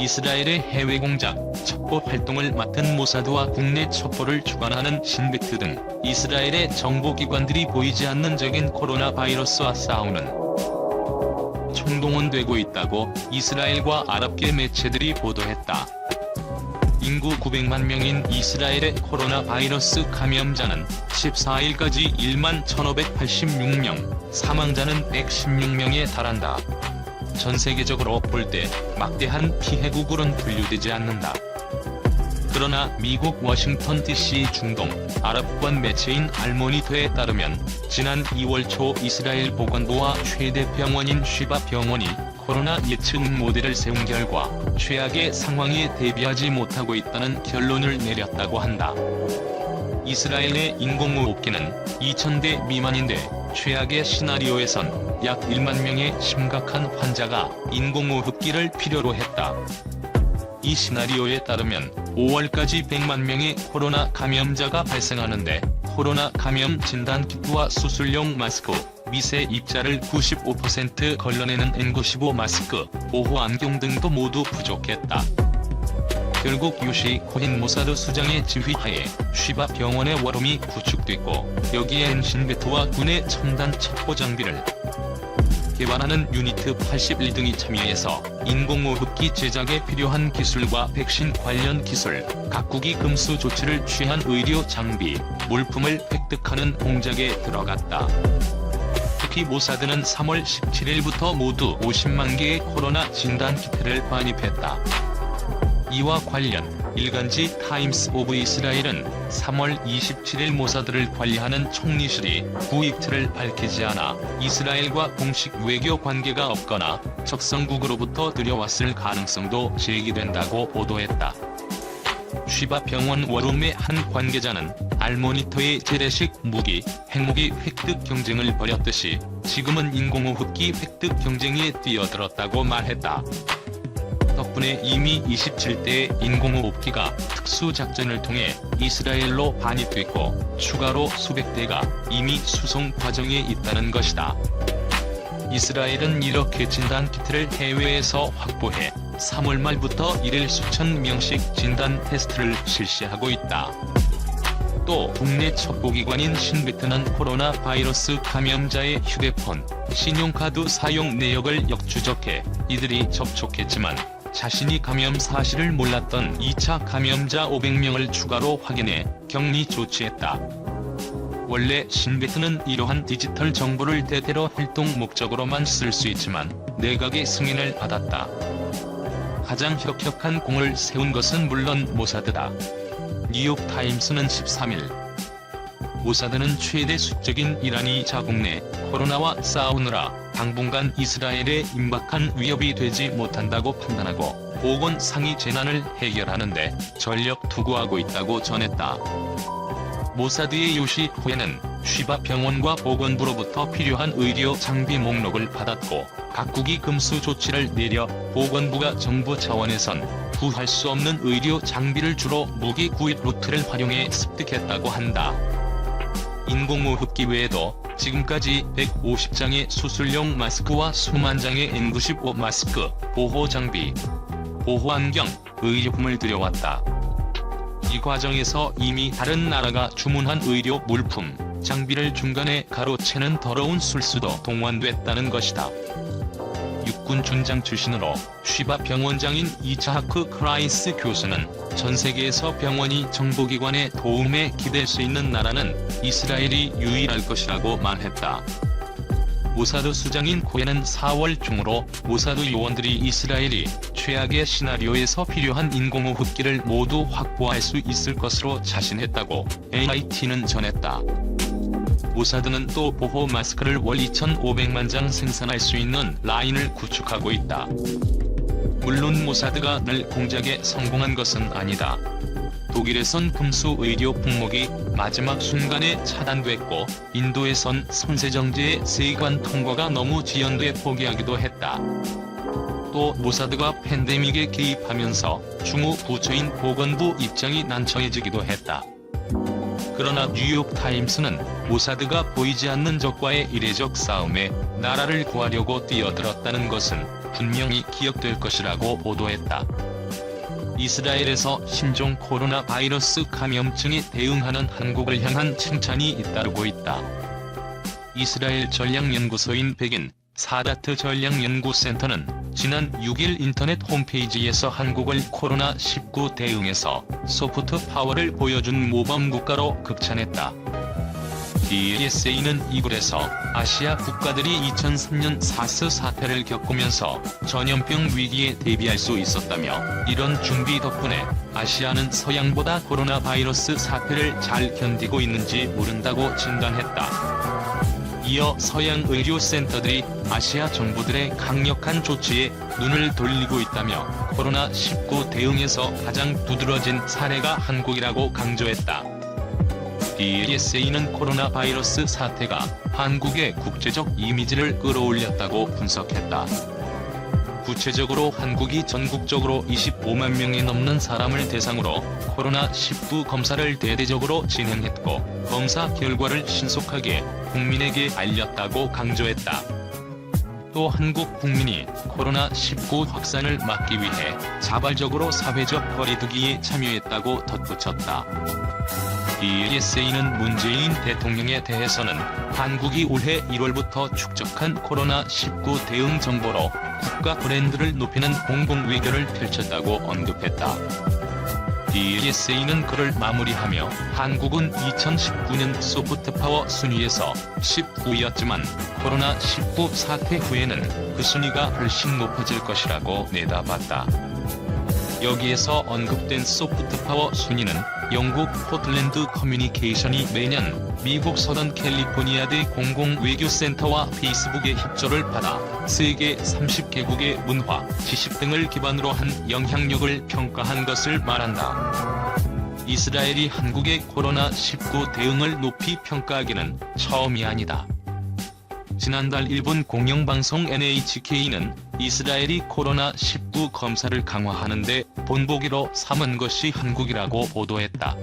이스라엘의 해외 공작, 첩보 활동을 맡은 모사드와 국내 첩보를 주관하는 신베트 등 이스라엘의 정보기관들이 보이지 않는 적인 코로나 바이러스와 싸우는 총동원되고 있다고 이스라엘과 아랍계 매체들이 보도했다. 인구 900만 명인 이스라엘의 코로나 바이러스 감염자는 14일까지 1만 1,586명, 사망자는 116명에 달한다. 전 세계적으로 볼 때 막대한 피해국으로는 분류되지 않는다. 그러나 미국 워싱턴 DC 중동 아랍권 매체인 알모니터에 따르면 지난 2월 초 이스라엘 보건부와 최대 병원인 쉬바 병원이 코로나 예측 모델을 세운 결과 최악의 상황에 대비하지 못하고 있다는 결론을 내렸다고 한다. 이스라엘의 인공호흡기는 2,000대 미만인데 최악의 시나리오에선 약 1만 명의 심각한 환자가 인공호흡기를 필요로 했다. 이 시나리오에 따르면 5월까지 100만 명의 코로나 감염자가 발생하는데 코로나 감염 진단 키트와 수술용 마스크, 미세 입자를 95% 걸러내는 N95 마스크, 보호 안경 등도 모두 부족했다. 결국 유시 코힌 모사드 수장의 지휘하에 쉬바 병원의 원룸이 구축됐고 여기엔 신베트와 군의 첨단 첩보 장비를 개발하는 유니트 81등이 참여해서 인공호흡기 제작에 필요한 기술과 백신 관련 기술, 각국이 금수 조치를 취한 의료 장비, 물품을 획득하는 공작에 들어갔다. 특히 모사드는 3월 17일부터 모두 50만 개의 코로나 진단 키트를 반입했다. 이와 관련 일간지 타임스 오브 이스라엘은 3월 27일 모사드를 관리하는 총리실이 구입처를 밝히지 않아 이스라엘과 공식 외교 관계가 없거나 적성국으로부터 들여왔을 가능성도 제기된다고 보도했다. 쉬바 병원 원룸의 한 관계자는 알모니터의 재래식 무기, 핵무기 획득 경쟁을 벌였듯이 지금은 인공호흡기 획득 경쟁에 뛰어들었다고 말했다. 덕분에 이미 27대의 인공호흡기가 특수작전을 통해 이스라엘로 반입됐고 추가로 수백 대가 이미 수송 과정에 있다는 것이다. 이스라엘은 이렇게 진단키트를 해외에서 확보해 3월 말부터 일일 수천 명씩 진단 테스트를 실시하고 있다. 또 국내 첩보기관인 신베트는 코로나 바이러스 감염자의 휴대폰, 신용카드 사용 내역을 역추적해 이들이 접촉했지만 자신이 감염 사실을 몰랐던 2차 감염자 500명을 추가로 확인해 격리 조치했다. 원래 신베트는 이러한 디지털 정보를 대대로 활동 목적으로만 쓸 수 있지만 내각의 승인을 받았다. 가장 혁혁한 공을 세운 것은 물론 모사드다. 뉴욕타임스는 13일 모사드는 최대 수적인 이란이 자국 내 코로나와 싸우느라 당분간 이스라엘에 임박한 위협이 되지 못한다고 판단하고 보건 상위 재난을 해결하는 데 전력 투구하고 있다고 전했다. 모사드의 요시 코헨은 쉬바 병원과 보건부로부터 필요한 의료 장비 목록을 받았고 각국이 금수 조치를 내려 보건부가 정부 차원에선 구할 수 없는 의료 장비를 주로 무기 구입 루트를 활용해 습득했다고 한다. 인공호흡기 외에도 지금까지 150장의 수술용 마스크와 수만 장의 N95 마스크, 보호장비, 보호안경, 의료품을 들여왔다. 이 과정에서 이미 다른 나라가 주문한 의료 물품, 장비를 중간에 가로채는 더러운 술수도 동원됐다는 것이다. 육군 준장 출신으로 쉬바 병원장인 이차하크 크라이스 교수는 전 세계에서 병원이 정보기관의 도움에 기댈 수 있는 나라는 이스라엘이 유일할 것이라고 말했다. 모사드 수장인 코헨은 4월 중으로 모사드 요원들이 이스라엘이 최악의 시나리오에서 필요한 인공호흡기를 모두 확보할 수 있을 것으로 자신했다고 AIT는 전했다. 모사드는 또 보호 마스크를 월 2,500만 장 생산할 수 있는 라인을 구축하고 있다. 물론 모사드가 늘 공작에 성공한 것은 아니다. 독일에선 금수 의료 품목이 마지막 순간에 차단됐고 인도에선 선세정제의 세관 통과가 너무 지연돼 포기하기도 했다. 또 모사드가 팬데믹에 개입하면서 주무 부처인 보건부 입장이 난처해지기도 했다. 그러나 뉴욕타임스는 모사드가 보이지 않는 적과의 이례적 싸움에 나라를 구하려고 뛰어들었다는 것은 분명히 기억될 것이라고 보도했다. 이스라엘에서 신종 코로나 바이러스 감염증에 대응하는 한국을 향한 칭찬이 잇따르고 있다. 이스라엘 전략연구소인 백인 사다트 전략연구센터는 지난 6일 인터넷 홈페이지에서 한국을 코로나19 대응에서 소프트 파워를 보여준 모범국가로 극찬했다. DSA는 이 글에서 아시아 국가들이 2003년 사스 사태를 겪으면서 전염병 위기에 대비할 수 있었다며 이런 준비 덕분에 아시아는 서양보다 코로나 바이러스 사태를 잘 견디고 있는지 모른다고 진단했다. 이어 서양 의료센터들이 아시아 정부들의 강력한 조치에 눈을 돌리고 있다며 코로나19 대응에서 가장 두드러진 사례가 한국이라고 강조했다. DSA는 코로나 바이러스 사태가 한국의 국제적 이미지를 끌어올렸다고 분석했다. 구체적으로 한국이 전국적으로 25만 명이 넘는 사람을 대상으로 코로나19 검사를 대대적으로 진행했고 검사 결과를 신속하게 국민에게 알렸다고 강조했다. 또 한국 국민이 코로나19 확산을 막기 위해 자발적으로 사회적 거리두기에 참여했다고 덧붙였다. DSA는 문재인 대통령에 대해서는 한국이 올해 1월부터 축적한 코로나19 대응 정보로 국가 브랜드를 높이는 공공외교를 펼쳤다고 언급했다. DSA는 글을 마무리하며 한국은 2019년 소프트파워 순위에서 19위였지만 코로나19 사태 후에는 그 순위가 훨씬 높아질 것이라고 내다봤다. 여기에서 언급된 소프트파워 순위는 영국 포틀랜드 커뮤니케이션이 매년 미국 서던 캘리포니아대 공공외교센터와 페이스북의 협조를 받아 세계 30개국의 문화, 지식 등을 기반으로 한 영향력을 평가한 것을 말한다. 이스라엘이 한국의 코로나19 대응을 높이 평가하기는 처음이 아니다. 지난달 일본 공영방송 NHK는 이스라엘이 코로나19 검사를 강화하는 데 본보기로 삼은 것이 한국이라고 보도했다.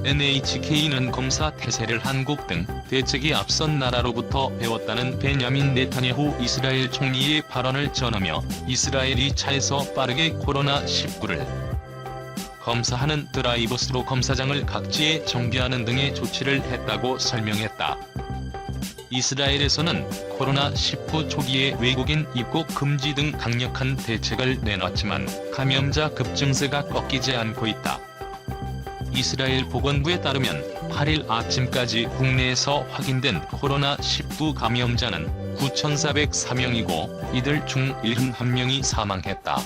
NHK는 검사 태세를 한국 등 대책이 앞선 나라로부터 배웠다는 베냐민 네타냐후 이스라엘 총리의 발언을 전하며 이스라엘이 차에서 빠르게 코로나19를 검사하는 드라이브스루 검사장을 각지에 정비하는 등의 조치를 했다고 설명했다. 이스라엘에서는 코로나19 초기에 외국인 입국 금지 등 강력한 대책을 내놨지만 감염자 급증세가 꺾이지 않고 있다. 이스라엘 보건부에 따르면 8일 아침까지 국내에서 확인된 코로나19 감염자는 9,404명이고 이들 중 71명이 사망했다.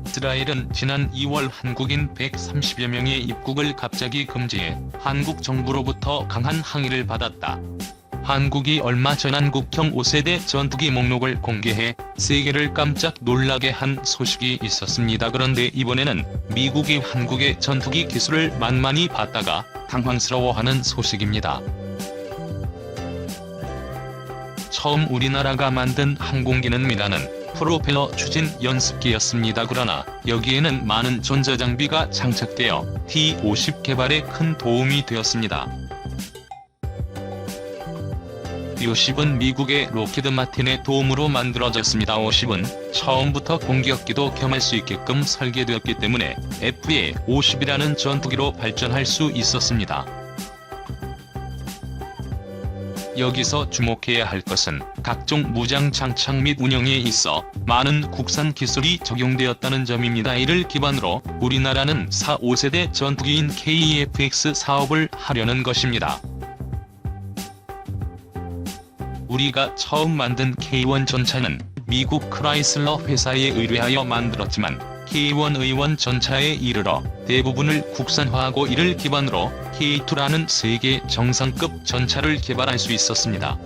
이스라엘은 지난 2월 한국인 130여 명의 입국을 갑자기 금지해 한국 정부로부터 강한 항의를 받았다. 한국이 얼마 전 한국형 5세대 전투기 목록을 공개해 세계를 깜짝 놀라게 한 소식이 있었습니다. 그런데 이번에는 미국이 한국의 전투기 기술을 만만히 봤다가 당황스러워하는 소식입니다. 처음 우리나라가 만든 항공기는 미라는 프로펠러 추진 연습기였습니다. 그러나 여기에는 많은 전자장비가 장착되어 T-50 개발에 큰 도움이 되었습니다. T-50은 미국의 로키드 마틴의 도움으로 만들어졌습니다. T-50은 처음부터 공격기도 겸할 수 있게끔 설계되었기 때문에 FA-50이라는 전투기로 발전할 수 있었습니다. 여기서 주목해야 할 것은 각종 무장 장착 및 운영에 있어 많은 국산 기술이 적용되었다는 점입니다. 이를 기반으로 우리나라는 4, 5세대 전투기인 KF-X 사업을 하려는 것입니다. 우리가 처음 만든 K1 전차는 미국 크라이슬러 회사에 의뢰하여 만들었지만 K1A1 전차에 이르러 대부분을 국산화하고 이를 기반으로 K2라는 세계 정상급 전차를 개발할 수 있었습니다.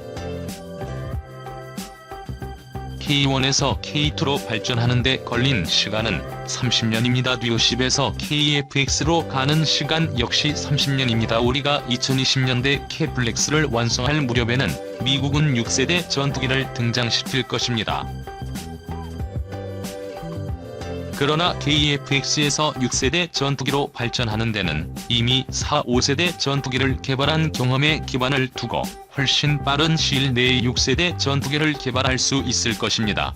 K1에서 K2로 발전하는 데 걸린 시간은 30년입니다. T-50에서 KF-X로 가는 시간 역시 30년입니다. 우리가 2020년대 K-플렉스를 완성할 무렵에는 미국은 6세대 전투기를 등장시킬 것입니다. 그러나 KF-X에서 6세대 전투기로 발전하는 데는 이미 4, 5세대 전투기를 개발한 경험에 기반을 두고 훨씬 빠른 시일 내에 6세대 전투기를 개발할 수 있을 것입니다.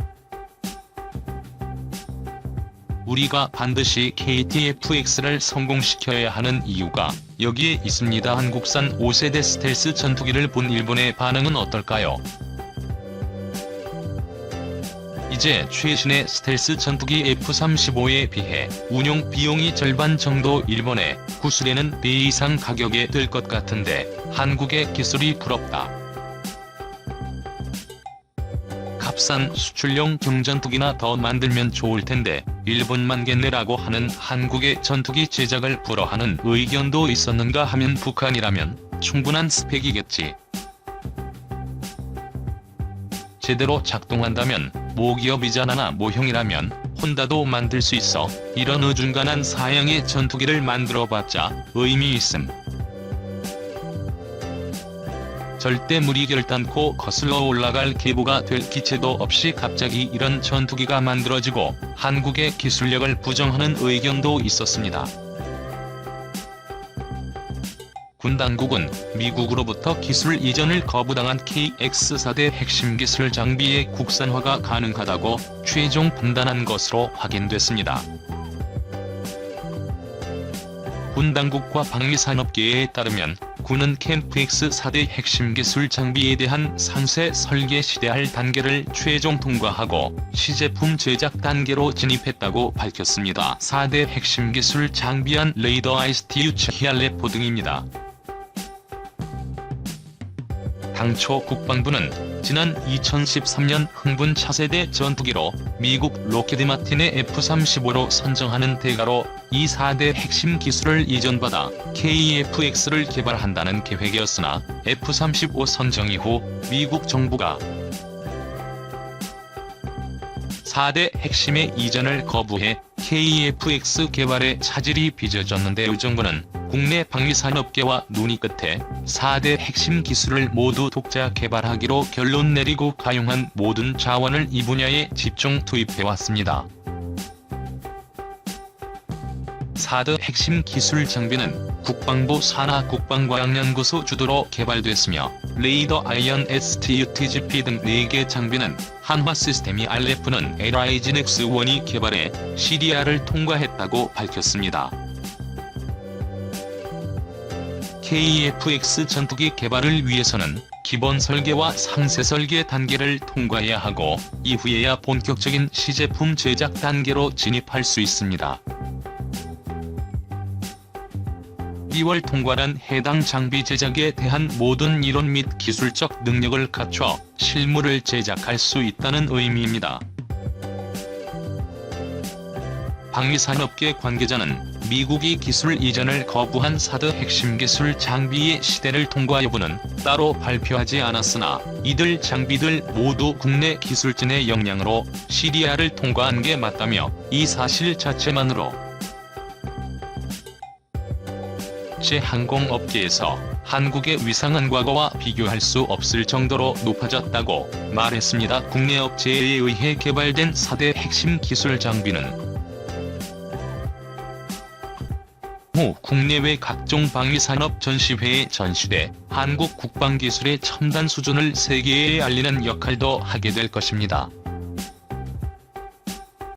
우리가 반드시 KTF-X를 성공시켜야 하는 이유가 여기에 있습니다. 한국산 5세대 스텔스 전투기를 본 일본의 반응은 어떨까요? 이제 최신의 스텔스 전투기 F-35에 비해 운용 비용이 절반 정도 일본의 구술에는 배 이상 가격에 들 것 같은데 한국의 기술이 부럽다. 값싼 수출용 경전투기나 더 만들면 좋을 텐데 일본만 겠네라고 하는 한국의 전투기 제작을 불허하는 의견도 있었는가 하면 북한이라면 충분한 스펙이겠지. 제대로 작동한다면 모기업이잖아. 모형이라면 혼다도 만들 수 있어. 이런 어중간한 사양의 전투기를 만들어봤자 의미 있음. 절대 무리 결단코 거슬러 올라갈 계보가 될 기체도 없이 갑자기 이런 전투기가 만들어지고 한국의 기술력을 부정하는 의견도 있었습니다. 군 당국은 미국으로부터 기술 이전을 거부당한 KX-4대 핵심 기술 장비의 국산화가 가능하다고 최종 판단한 것으로 확인됐습니다. 군 당국과 방위산업계에 따르면 군은 캠프 X-4대 핵심 기술 장비에 대한 상세 설계 시대할 단계를 최종 통과하고 시제품 제작 단계로 진입했다고 밝혔습니다. 4대 핵심 기술 장비한 레이더 ISTU 히알레포 등입니다. 당초 국방부는 지난 2013년 흥분 차세대 전투기로 미국 로키드 마틴의 F-35로 선정하는 대가로 이 4대 핵심 기술을 이전받아 KF-X를 개발한다는 계획이었으나 F-35 선정 이후 미국 정부가 4대 핵심의 이전을 거부해 KF-X 개발에 차질이 빚어졌는데 정부는 국내 방위산업계와 논의 끝에 4대 핵심 기술을 모두 독자 개발하기로 결론 내리고 가용한 모든 자원을 이 분야에 집중 투입해왔습니다. 4대 핵심 기술 장비는 국방부 산하국방과학연구소 주도로 개발됐으며 레이더 아이언 STU-TGP 등 4개 장비는 한화 시스템이 RF는 LIG 넥스1이 개발해 CDR을 통과했다고 밝혔습니다. KF-X 전투기 개발을 위해서는 기본 설계와 상세 설계 단계를 통과해야 하고 이후에야 본격적인 시제품 제작 단계로 진입할 수 있습니다. 2월 통과한 해당 장비 제작에 대한 모든 이론 및 기술적 능력을 갖춰 실물을 제작할 수 있다는 의미입니다. 방위산업계 관계자는 미국이 기술 이전을 거부한 4대 핵심 기술 장비의 시대를 통과 여부는 따로 발표하지 않았으나 이들 장비들 모두 국내 기술진의 역량으로 CDR을 통과한 게 맞다며 이 사실 자체만으로 항공업계에서 한국의 위상은 과거와 비교할 수 없을 정도로 높아졌다고 말했습니다. 국내 업체에 의해 개발된 4대 핵심 기술 장비는 후 국내외 각종 방위산업 전시회에 전시돼 한국 국방기술의 첨단 수준을 세계에 알리는 역할도 하게 될 것입니다.